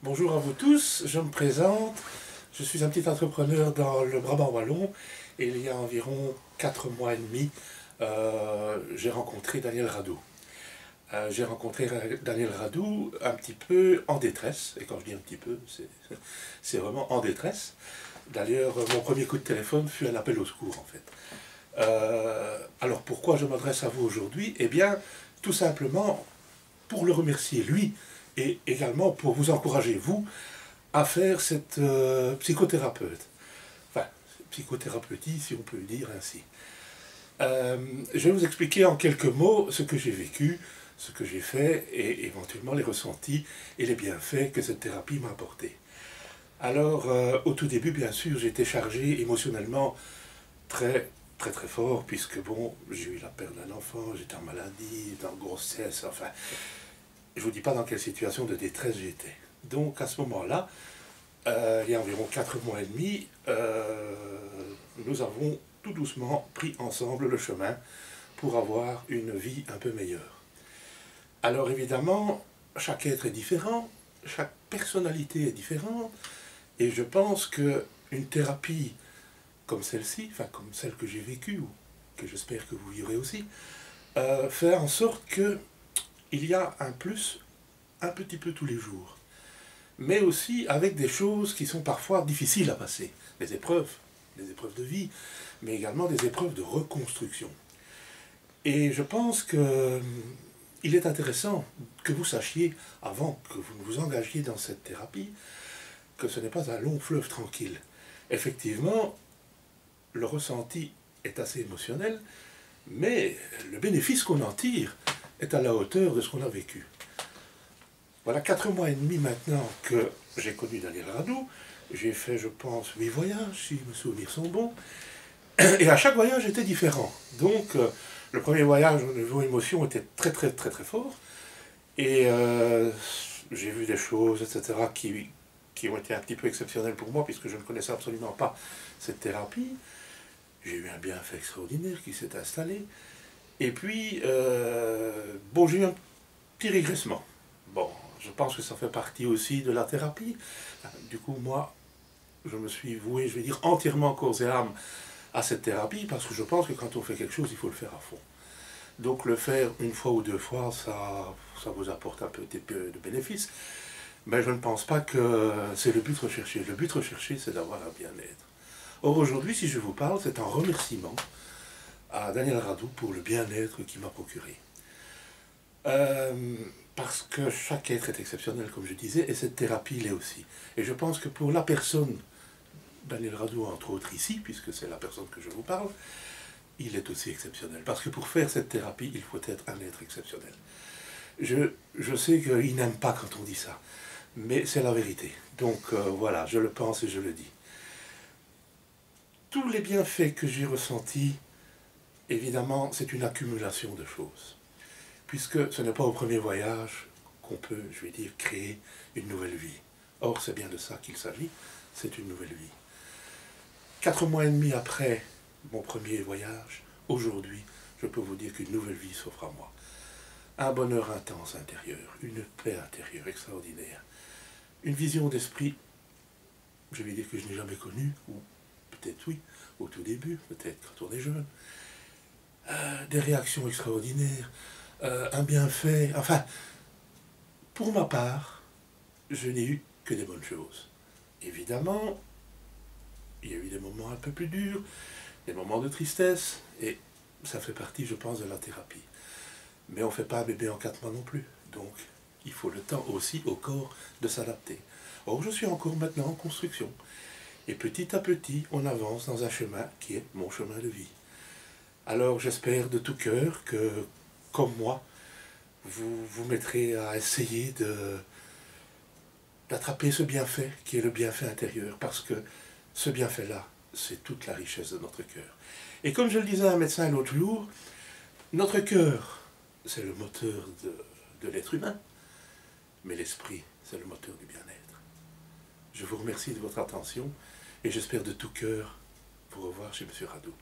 Bonjour à vous tous, je me présente. Je suis un petit entrepreneur dans le Brabant wallon et il y a environ 4 mois et demi, j'ai rencontré Daniel Radou. J'ai rencontré Daniel Radou un petit peu en détresse, et quand je dis un petit peu, c'est vraiment en détresse. D'ailleurs, mon premier coup de téléphone fut un appel au secours en fait. Alors pourquoi je m'adresse à vous aujourd'hui? Eh bien, tout simplement pour le remercier lui, et également pour vous encourager, vous, à faire cette psychothérapeute. Enfin, psychothérapeutie, si on peut dire ainsi. Je vais vous expliquer en quelques mots ce que j'ai vécu, ce que j'ai fait, et éventuellement les ressentis et les bienfaits que cette thérapie m'a apporté. Alors, au tout début, bien sûr, j'étais chargé émotionnellement très fort, puisque bon, j'ai eu la perte d'un enfant, j'étais en maladie, en grossesse, enfin, je ne vous dis pas dans quelle situation de détresse j'étais. Donc à ce moment-là, il y a environ 4 mois et demi, nous avons tout doucement pris ensemble le chemin pour avoir une vie un peu meilleure. Alors évidemment, chaque être est différent, chaque personnalité est différente, et je pense qu'une thérapie comme celle-ci, enfin comme celle que j'ai vécue, ou que j'espère que vous vivrez aussi, fait en sorte que il y a un plus un petit peu tous les jours, mais aussi avec des choses qui sont parfois difficiles à passer, des épreuves de vie, mais également des épreuves de reconstruction. Et je pense que il est intéressant que vous sachiez, avant que vous ne vous engagiez dans cette thérapie, que ce n'est pas un long fleuve tranquille. Effectivement, le ressenti est assez émotionnel, mais le bénéfice qu'on en tire est à la hauteur de ce qu'on a vécu. Voilà 4 mois et demi maintenant que j'ai connu Daniel Radou. J'ai fait, je pense, 8 voyages, si mes souvenirs sont bons. Et à chaque voyage était différent. Donc, le premier voyage au niveau émotion était très fort. Et j'ai vu des choses, etc., qui ont été un petit peu exceptionnelles pour moi, puisque je ne connaissais absolument pas cette thérapie. J'ai eu un bienfait extraordinaire qui s'est installé. Et puis, bon, j'ai eu un petit régressement. Bon, je pense que ça fait partie aussi de la thérapie. Du coup, moi, je me suis voué, je vais dire, entièrement corps et âme à cette thérapie, parce que je pense que quand on fait quelque chose, il faut le faire à fond. Donc le faire une fois ou deux fois, ça vous apporte un peu de bénéfices. Mais je ne pense pas que c'est le but recherché. Le but recherché, c'est d'avoir un bien-être. Or aujourd'hui, si je vous parle, c'est un remerciement à Daniel Radou pour le bien-être qu'il m'a procuré. Parce que chaque être est exceptionnel, comme je disais, et cette thérapie l'est aussi. Et je pense que pour la personne, Daniel Radou entre autres ici, puisque c'est la personne que je vous parle, il est aussi exceptionnel. Parce que pour faire cette thérapie, il faut être un être exceptionnel. Je sais qu'il n'aime pas quand on dit ça, mais c'est la vérité. Donc voilà, je le pense et je le dis. Tous les bienfaits que j'ai ressentis, évidemment, c'est une accumulation de choses. Puisque ce n'est pas au premier voyage qu'on peut, je vais dire, créer une nouvelle vie. Or, c'est bien de ça qu'il s'agit, c'est une nouvelle vie. 4 mois et demi après mon premier voyage, aujourd'hui, je peux vous dire qu'une nouvelle vie s'offre à moi. Un bonheur intense intérieur, une paix intérieure extraordinaire, une vision d'esprit, je vais dire que je n'ai jamais connue, ou peut-être oui, au tout début, peut-être quand on est jeune, des réactions extraordinaires, un bienfait, enfin, pour ma part, je n'ai eu que des bonnes choses. Évidemment, il y a eu des moments un peu plus durs, des moments de tristesse, et ça fait partie, je pense, de la thérapie. Mais on ne fait pas un bébé en 4 mois non plus, donc il faut le temps aussi au corps de s'adapter. Or, je suis encore maintenant en construction, et petit à petit, on avance dans un chemin qui est mon chemin de vie. Alors, j'espère de tout cœur que, comme moi, vous vous mettrez à essayer d'attraper ce bienfait qui est le bienfait intérieur, parce que ce bienfait-là, c'est toute la richesse de notre cœur. Et comme je le disais à un médecin l'autre jour, notre cœur, c'est le moteur de l'être humain, mais l'esprit, c'est le moteur du bien-être. Je vous remercie de votre attention et j'espère de tout cœur vous revoir chez M. Radou.